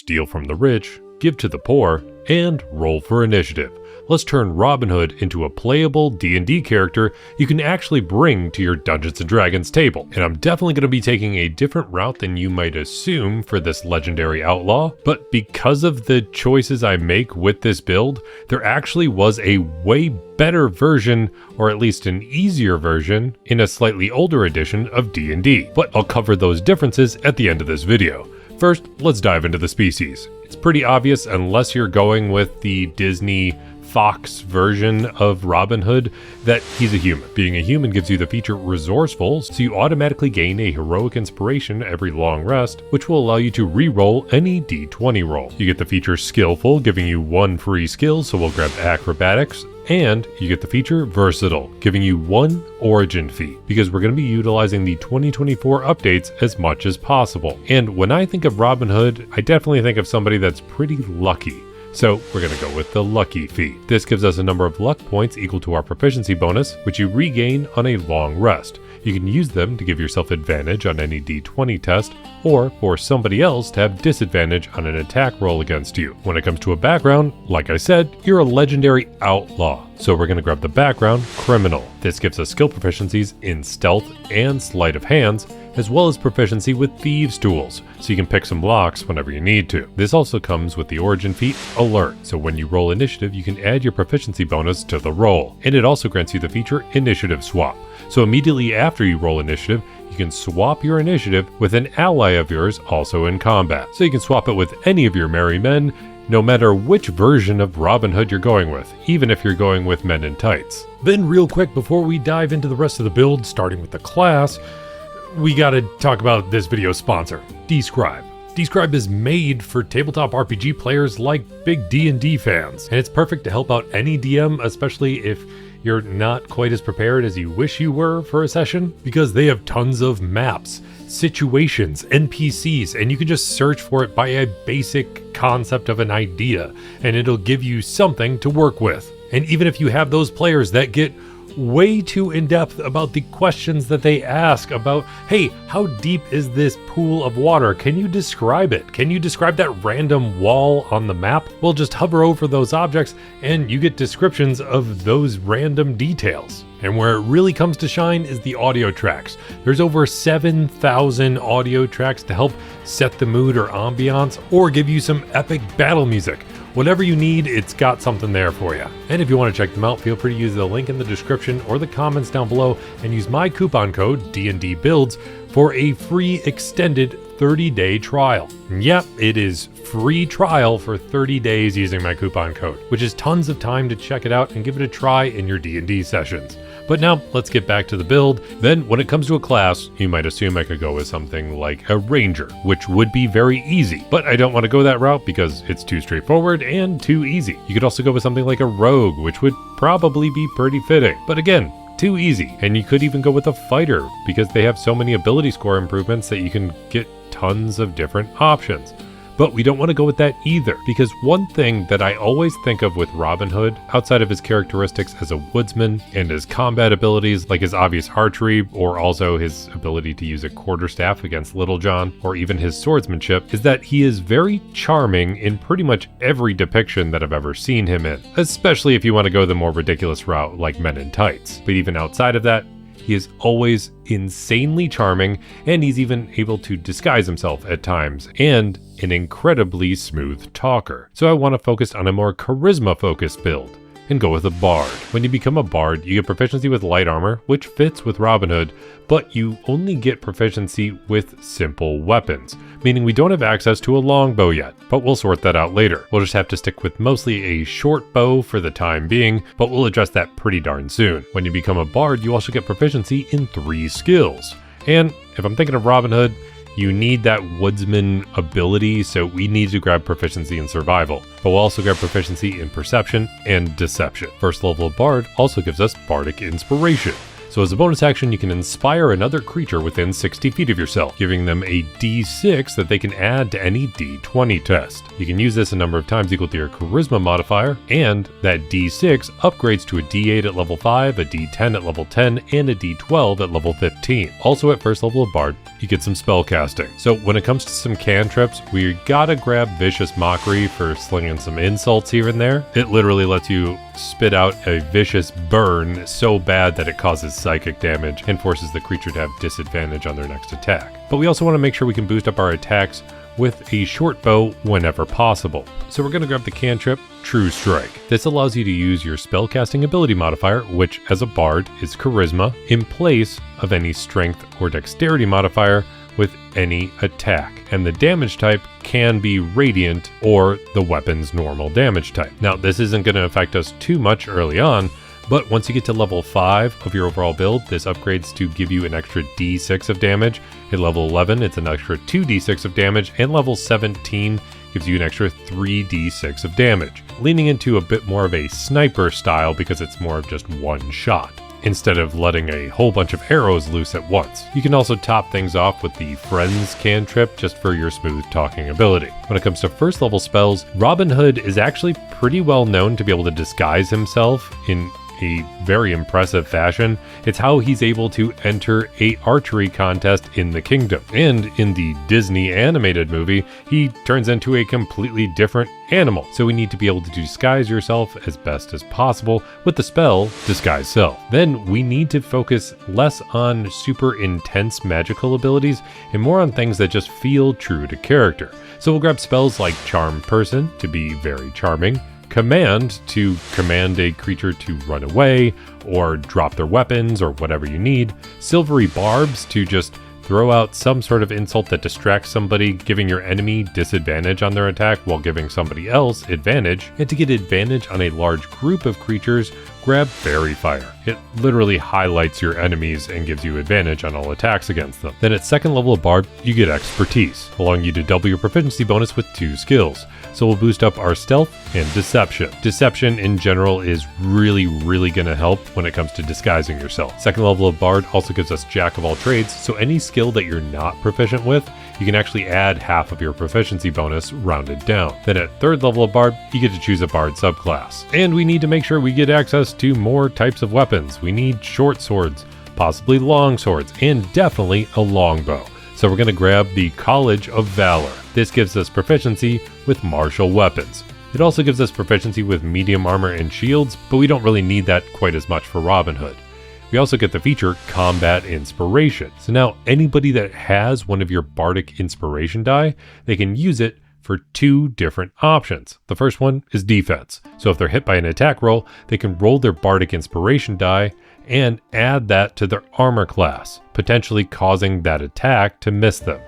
steal from the rich, give to the poor, and roll for initiative. Let's turn Robin Hood into a playable D&D character you can actually bring to your Dungeons & Dragons table. And I'm definitely going to be taking a different route than you might assume for this legendary outlaw, but because of the choices I make with this build, there actually was a way better version, or at least an easier version, in a slightly older edition of D&D. But I'll cover those differences at the end of this video. First, let's dive into the species. It's pretty obvious unless you're going with the Disney Fox version of Robin Hood that he's a human. Being a human gives you the feature resourceful, so you automatically gain a heroic inspiration every long rest, which will allow you to re-roll any d20 roll. You get the feature skillful, giving you 1 free skill, so we'll grab acrobatics, and you get the feature versatile, giving you 1 origin feat, because we're going to be utilizing the 2024 updates as much as possible. And when I think of Robin Hood, I definitely think of somebody that's pretty lucky. So we're going to go with the lucky feat. This gives us a number of luck points equal to our proficiency bonus, which you regain on a long rest. You can use them to give yourself advantage on any d20 test, or for somebody else to have disadvantage on an attack roll against you. When it comes to a background, like I said, you're a legendary outlaw. So we're going to grab the background, criminal. This gives us skill proficiencies in stealth and sleight of hands, as well as proficiency with thieves' tools, so you can pick some locks whenever you need to. This also comes with the origin feat, alert, so when you roll initiative, you can add your proficiency bonus to the roll. And it also grants you the feature initiative swap. So immediately after you roll initiative, you can swap your initiative with an ally of yours also in combat. So you can swap it with any of your merry men, no matter which version of Robin Hood you're going with, even if you're going with men in tights. Then real quick before we dive into the rest of the build, starting with the class, we gotta talk about this video's sponsor, Describe. Describe is made for tabletop RPG players like big D&D fans, and it's perfect to help out any DM, especially if you're not quite as prepared as you wish you were for a session, because they have tons of maps, situations, NPCs, and you can just search for it by a basic concept of an idea, and it'll give you something to work with. And even if you have those players that get way too in-depth about the questions that they ask about, hey, how deep is this pool of water? Can you describe it? Can you describe that random wall on the map? Well, just hover over those objects and you get descriptions of those random details. And where it really comes to shine is the audio tracks. There's over 7,000 audio tracks to help set the mood or ambiance, or give you some epic battle music. Whatever you need, it's got something there for you. And if you want to check them out, feel free to use the link in the description or the comments down below and use my coupon code D&D Builds for a free extended 30-day trial. And yep, it is free trial for 30 days using my coupon code, which is tons of time to check it out and give it a try in your D&D sessions. But now let's get back to the build. Then when it comes to a class, you might assume I could go with something like a ranger, which would be very easy, but I don't want to go that route because it's too straightforward and too easy. You could also go with something like a rogue, which would probably be pretty fitting, but again, too easy. And you could even go with a fighter because they have so many ability score improvements that you can get tons of different options. But we don't want to go with that either, because one thing that I always think of with Robin Hood, outside of his characteristics as a woodsman and his combat abilities like his obvious archery, or also his ability to use a quarterstaff against Little John, or even his swordsmanship, is that he is very charming in pretty much every depiction that I've ever seen him in, especially if you want to go the more ridiculous route like Men in Tights. But even outside of that, he is always insanely charming, and he's even able to disguise himself at times, and an incredibly smooth talker. So I want to focus on a more charisma-focused build, and go with a bard. When you become a bard, you get proficiency with light armor, which fits with Robin Hood, but you only get proficiency with simple weapons, meaning we don't have access to a longbow yet, but we'll sort that out later. We'll just have to stick with mostly a short bow for the time being, but we'll address that pretty darn soon. When you become a bard, you also get proficiency in 3 skills. And if I'm thinking of Robin Hood, you need that woodsman ability, so we need to grab proficiency in survival, but we'll also grab proficiency in perception and deception. First level of bard also gives us bardic inspiration. So as a bonus action, you can inspire another creature within 60 feet of yourself, giving them a d6 that they can add to any d20 test. You can use this a number of times equal to your charisma modifier, and that d6 upgrades to a d8 at level 5, a d10 at level 10, and a d12 at level 15. Also at first level of bard, you get some spell casting. So when it comes to some cantrips, we gotta grab Vicious Mockery for slinging some insults here and there. It literally lets you spit out a vicious burn so bad that it causes psychic damage and forces the creature to have disadvantage on their next attack. But we also want to make sure we can boost up our attacks with a short bow whenever possible. So we're going to grab the cantrip True Strike. This allows you to use your spellcasting ability modifier, which as a bard is charisma, in place of any strength or dexterity modifier with any attack. And the damage type can be radiant or the weapon's normal damage type. Now this isn't going to affect us too much early on, but once you get to level 5 of your overall build, this upgrades to give you an extra d6 of damage. At level 11, it's an extra 2d6 of damage, and level 17 gives you an extra 3d6 of damage, leaning into a bit more of a sniper style because it's more of just one shot, instead of letting a whole bunch of arrows loose at once. You can also top things off with the Friends cantrip just for your smooth talking ability. When it comes to first level spells, Robin Hood is actually pretty well known to be able to disguise himself in a very impressive fashion. It's how he's able to enter a archery contest in the kingdom. And in the Disney animated movie, he turns into a completely different animal. So we need to be able to disguise yourself as best as possible with the spell Disguise Self. Then we need to focus less on super intense magical abilities and more on things that just feel true to character. So we'll grab spells like Charm Person to be very charming, Command to command a creature to run away or drop their weapons or whatever you need, Silvery Barbs to just throw out some sort of insult that distracts somebody, giving your enemy disadvantage on their attack while giving somebody else advantage. And to get advantage on a large group of creatures, grab Fairy Fire. It literally highlights your enemies and gives you advantage on all attacks against them. Then at second level of Bard, you get Expertise, allowing you to double your proficiency bonus with 2 skills. So we'll boost up our Stealth and Deception. Deception in general is really going to help when it comes to disguising yourself. Second level of Bard also gives us Jack of all trades, so any skill that you're not proficient with, you can actually add half of your proficiency bonus rounded down. Then at third level of Bard, you get to choose a Bard subclass. And we need to make sure we get access to more types of weapons. We need short swords, possibly long swords, and definitely a longbow. So we're going to grab the College of Valor. This gives us proficiency with martial weapons. It also gives us proficiency with medium armor and shields, but we don't really need that quite as much for Robin Hood. We also get the feature Combat Inspiration. So now anybody that has one of your Bardic Inspiration die, they can use it for 2 different options. The first one is defense. So if they're hit by an attack roll, they can roll their Bardic Inspiration die and add that to their armor class, potentially causing that attack to miss them.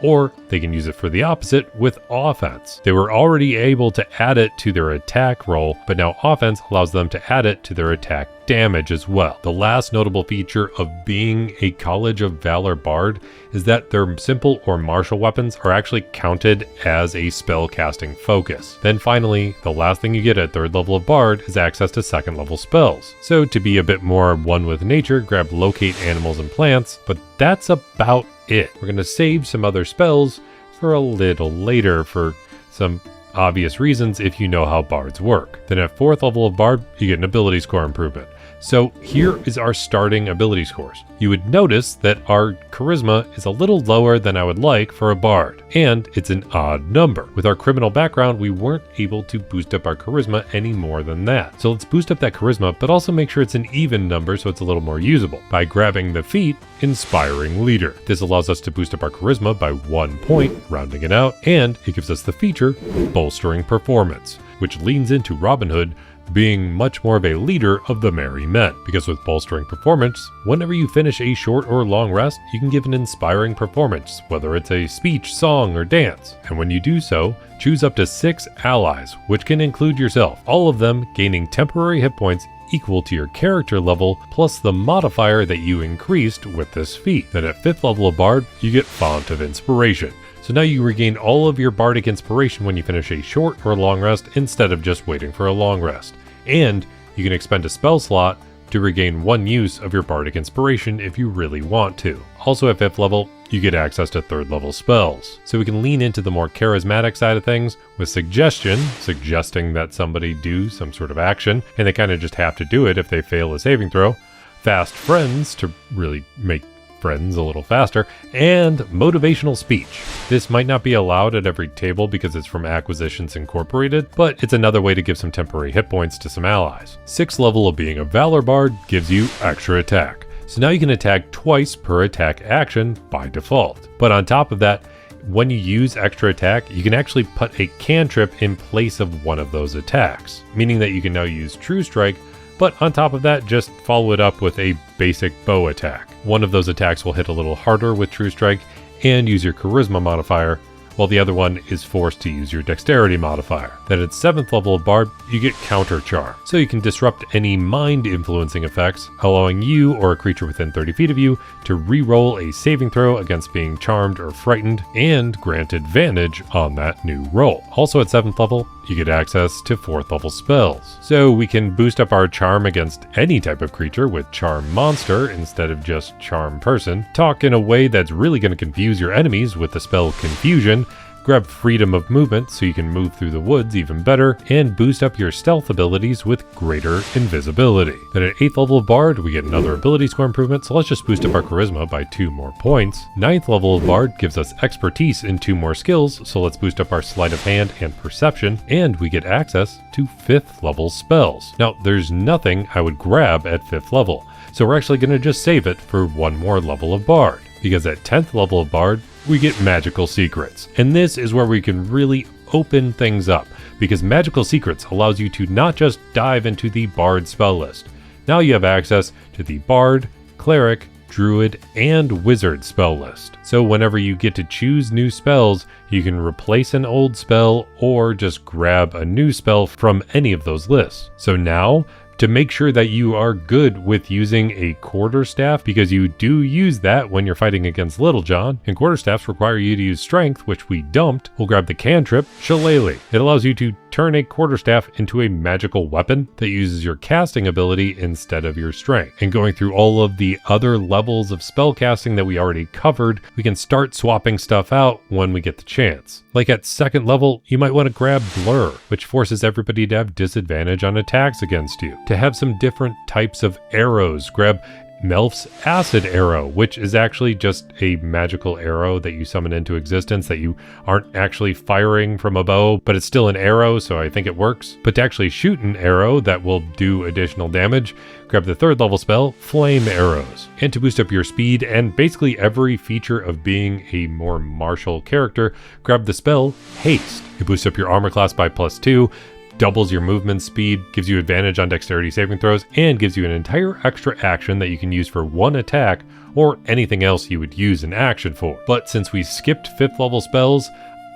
Or they can use it for the opposite with offense. They were already able to add it to their attack roll, but now offense allows them to add it to their attack damage as well. The last notable feature of being a College of Valor Bard is that their simple or martial weapons are actually counted as a spell casting focus. Then finally, the last thing you get at third level of Bard is access to second level spells. So to be a bit more one with nature, grab Locate Animals and Plants, but that's about it. We're going to save some other spells for a little later for some obvious reasons if you know how bards work. Then at fourth level of Bard, you get an ability score improvement. So here is our starting ability scores. You would notice that our charisma is a little lower than I would like for a bard, and it's an odd number. With our criminal background, we weren't able to boost up our charisma any more than that. So let's boost up that charisma, but also make sure it's an even number so it's a little more usable by grabbing the feat Inspiring Leader. This allows us to boost up our charisma by 1 point, rounding it out, and it gives us the feature Bolstering Performance, which leans into Robin Hood being much more of a leader of the merry men. Because with Bolstering Performance, whenever you finish a short or long rest, you can give an inspiring performance, whether it's a speech, song, or dance. And when you do so, choose up to 6 allies, which can include yourself, all of them gaining temporary hit points equal to your character level, plus the modifier that you increased with this feat. Then at 5th level of Bard, you get Font of Inspiration. So now you regain all of your bardic inspiration when you finish a short or long rest instead of just waiting for a long rest. And you can expend a spell slot to regain 1 use of your bardic inspiration if you really want to. Also at 5th level, you get access to 3rd level spells. So we can lean into the more charismatic side of things with Suggestion, suggesting that somebody do some sort of action, and they kind of just have to do it if they fail a saving throw. Fast Friends to really make friends a little faster, and motivational speech. This might not be allowed at every table because it's from Acquisitions Incorporated, but it's another way to give some temporary hit points to some allies. 6th level of being a Valor Bard gives you extra attack. So now you can attack twice per attack action by default. But on top of that, when you use extra attack, you can actually put a cantrip in place of one of those attacks, meaning that you can now use True Strike, but on top of that, just follow it up with a basic bow attack. One of those attacks will hit a little harder with True Strike and use your Charisma modifier, while the other one is forced to use your Dexterity modifier. Then at 7th level of Bard, you get Counter Charm, so you can disrupt any mind-influencing effects, allowing you or a creature within 30 feet of you to re-roll a saving throw against being charmed or frightened, and grant advantage on that new roll. Also at 7th level, you get access to 4th level spells, so we can boost up our charm against any type of creature with Charm Monster instead of just Charm Person, talk in a way that's really going to confuse your enemies with the spell Confusion, grab Freedom of Movement so you can move through the woods even better, and boost up your stealth abilities with greater invisibility. Then at 8th level of Bard, we get another ability score improvement, so let's just boost up our Charisma by 2 more points. 9th level of Bard gives us expertise in 2 more skills, so let's boost up our Sleight of Hand and Perception, and we get access to 5th level spells. Now, there's nothing I would grab at 5th level, so we're actually going to just save it for 1 more level of Bard, because at 10th level of Bard, we get Magical Secrets. And this is where we can really open things up, because Magical Secrets allows you to not just dive into the Bard spell list. Now you have access to the Bard, Cleric, Druid, and Wizard spell list. So whenever you get to choose new spells, you can replace an old spell or just grab a new spell from any of those lists. So now, to make sure that you are good with using a quarterstaff, because you do use that when you're fighting against Little John, and quarterstaffs require you to use strength, which we dumped, we'll grab the cantrip Shillelagh. It allows you to turn a quarterstaff into a magical weapon that uses your casting ability instead of your strength. And going through all of the other levels of spellcasting that we already covered, we can start swapping stuff out when we get the chance. Like at 2nd level, you might want to grab Blur, which forces everybody to have disadvantage on attacks against you. To have some different types of arrows, grab Melf's Acid Arrow, which is actually just a magical arrow that you summon into existence that you aren't actually firing from a bow, but it's still an arrow, so I think it works. But to actually shoot an arrow that will do additional damage, grab the 3rd level spell, Flame Arrows. And to boost up your speed and basically every feature of being a more martial character, grab the spell Haste. It boosts up your armor class by +2, doubles your movement speed, gives you advantage on dexterity saving throws, and gives you an entire extra action that you can use for 1 attack or anything else you would use an action for. But since we skipped 5th level spells,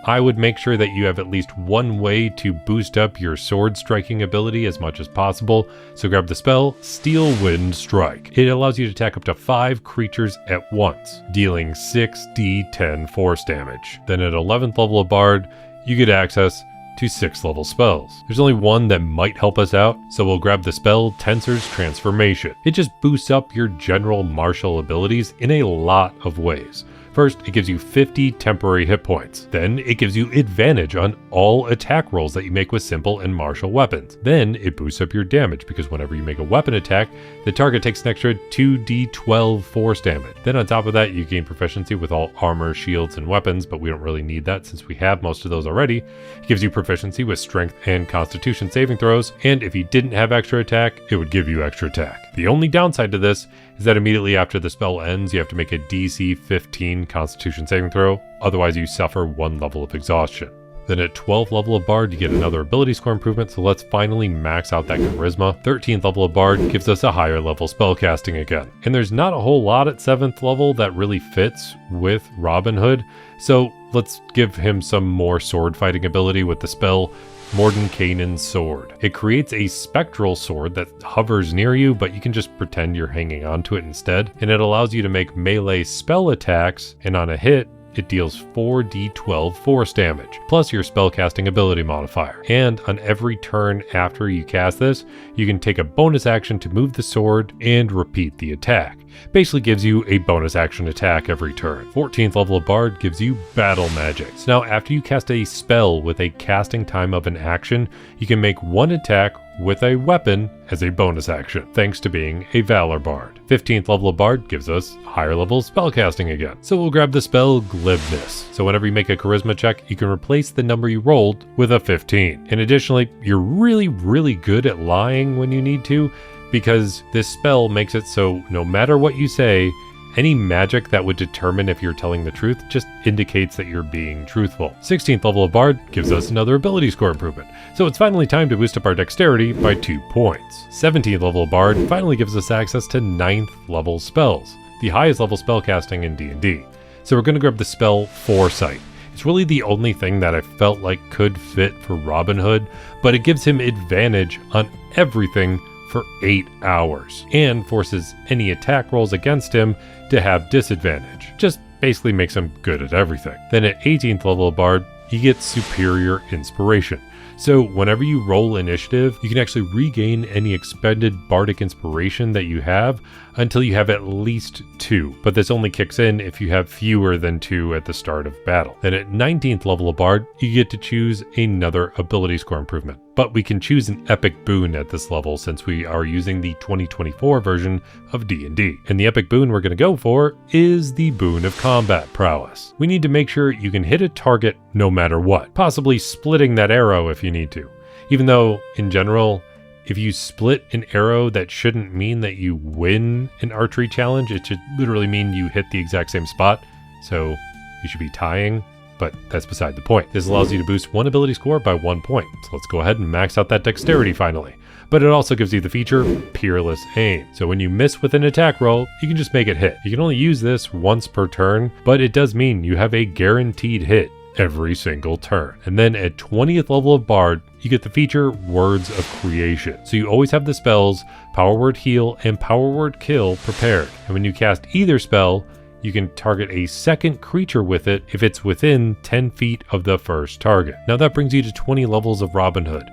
I would make sure that you have at least 1 way to boost up your sword striking ability as much as possible. So grab the spell Steel Wind Strike. It allows you to attack up to 5 creatures at once, dealing 6d10 force damage. Then at 11th level of Bard, you get access to 6th level spells. There's only one that might help us out, so we'll grab the spell Tensor's Transformation. It just boosts up your general martial abilities in a lot of ways. First, it gives you 50 temporary hit points. Then, it gives you advantage on all attack rolls that you make with simple and martial weapons. Then, it boosts up your damage, because whenever you make a weapon attack, the target takes an extra 2d12 force damage. Then on top of that, you gain proficiency with all armor, shields, and weapons, but we don't really need that since we have most of those already. It gives you proficiency with strength and constitution saving throws, and if you didn't have extra attack, it would give you extra attack. The only downside to this is that immediately after the spell ends, you have to make a DC 15 Constitution saving throw, otherwise you suffer 1 level of exhaustion. Then at 12th level of Bard, you get another ability score improvement, so let's finally max out that Charisma. 13th level of Bard gives us a higher level spellcasting again. And there's not a whole lot at 7th level that really fits with Robin Hood, so let's give him some more sword fighting ability with the spell Mordenkainen's Sword. It creates a spectral sword that hovers near you, but you can just pretend you're hanging onto it instead, and it allows you to make melee spell attacks, and on a hit, it deals 4d12 force damage, plus your spellcasting ability modifier. And on every turn after you cast this, you can take a bonus action to move the sword and repeat the attack. Basically gives you a bonus action attack every turn. 14th level of Bard gives you battle magic. So now after you cast a spell with a casting time of an action, you can make one attack with a weapon as a bonus action, thanks to being a Valor Bard. 15th level of Bard gives us higher level spellcasting again. So we'll grab the spell Glibness. So whenever you make a charisma check, you can replace the number you rolled with a 15. And additionally, you're really good at lying when you need to, because this spell makes it so no matter what you say, any magic that would determine if you're telling the truth just indicates that you're being truthful. 16th level of Bard gives us another ability score improvement, so it's finally time to boost up our dexterity by 2 points. 17th level of Bard finally gives us access to 9th level spells, the highest level spellcasting in D&D. So we're going to grab the spell Foresight. It's really the only thing that I felt like could fit for Robin Hood, but it gives him advantage on everything for 8 hours, and forces any attack rolls against him to have disadvantage. Just basically makes him good at everything. Then at 18th level of Bard, he gets Superior Inspiration. So whenever you roll initiative, you can actually regain any expended bardic inspiration that you have until you have at least 2, but this only kicks in if you have fewer than 2 at the start of battle. Then at 19th level of Bard, you get to choose another ability score improvement, but we can choose an epic boon at this level since we are using the 2024 version of D&D. And the epic boon we're going to go for is the Boon of Combat Prowess. We need to make sure you can hit a target no matter what, possibly splitting that arrow if you need to. Even though, in general, if you split an arrow, that shouldn't mean that you win an archery challenge. It should literally mean you hit the exact same spot, so you should be tying, but that's beside the point. This allows you to boost one ability score by 1 point, so let's go ahead and max out that dexterity finally. But it also gives you the feature Peerless Aim. So when you miss with an attack roll, you can just make it hit. You can only use this once per turn, but it does mean you have a guaranteed hit every single turn. And then at 20th level of Bard, you get the feature Words of Creation. So you always have the spells Power Word Heal and Power Word Kill prepared. And when you cast either spell, you can target a second creature with it if it's within 10 feet of the first target. Now that brings you to 20 levels of Robin Hood,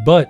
but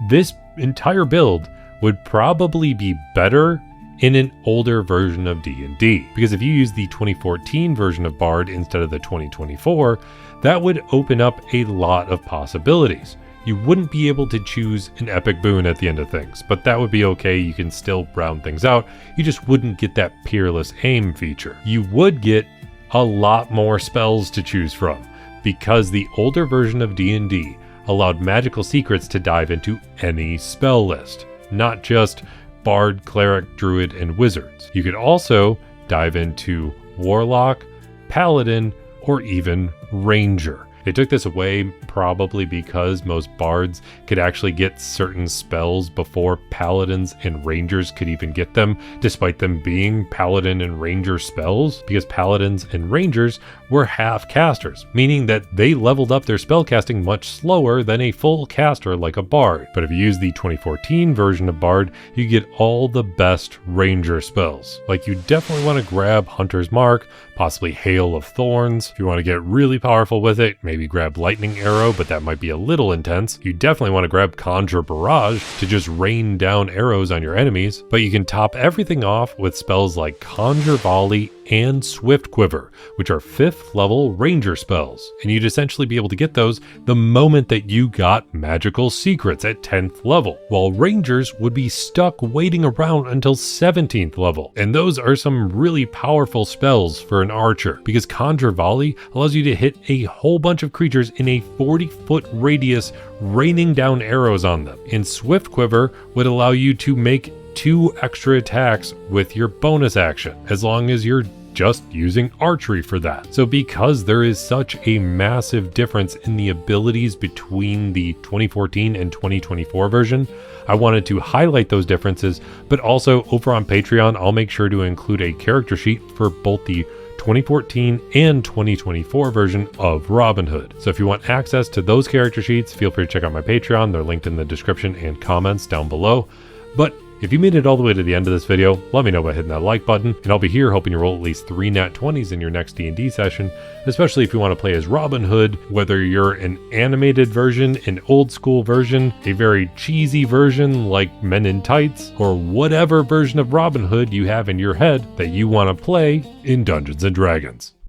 this entire build would probably be better in an older version of D&D, because if you use the 2014 version of Bard instead of the 2024, that would open up a lot of possibilities. You wouldn't be able to choose an epic boon at the end of things, but that would be okay. You can still round things out. You just wouldn't get that Peerless Aim feature. You would get a lot more spells to choose from, because the older version of D&D allowed magical secrets to dive into any spell list, not just Bard, Cleric, Druid, and Wizards. You could also dive into Warlock, Paladin, or even Ranger. They took this away probably because most bards could actually get certain spells before paladins and rangers could even get them, despite them being paladin and ranger spells, because paladins and rangers were half casters, meaning that they leveled up their spellcasting much slower than a full caster like a bard. But if you use the 2014 version of Bard, you get all the best ranger spells. Like, you definitely want to grab Hunter's Mark, possibly Hail of Thorns. If you want to get really powerful with it, maybe grab Lightning Arrow, but that might be a little intense. You definitely want to grab Conjure Barrage to just rain down arrows on your enemies, but you can top everything off with spells like Conjure Volley and Swift Quiver, which are 5th level ranger spells, and you'd essentially be able to get those the moment that you got magical secrets at 10th level, while rangers would be stuck waiting around until 17th level. And those are some really powerful spells for an archer, because Conjure Volley allows you to hit a whole bunch of creatures in a 40-foot radius, raining down arrows on them. And Swift Quiver would allow you to make 2 extra attacks with your bonus action, as long as you're just using archery for that. So because there is such a massive difference in the abilities between the 2014 and 2024 version, I wanted to highlight those differences, but also over on Patreon, I'll make sure to include a character sheet for both the 2014 and 2024 version of Robin Hood. So if you want access to those character sheets, feel free to check out my Patreon. They're linked in the description and comments down below. But If you made it all the way to the end of this video, let me know by hitting that like button, and I'll be here hoping you roll at least 3 nat 20s in your next D&D session, especially if you want to play as Robin Hood, whether you're an animated version, an old school version, a very cheesy version like Men in Tights, or whatever version of Robin Hood you have in your head that you want to play in Dungeons & Dragons.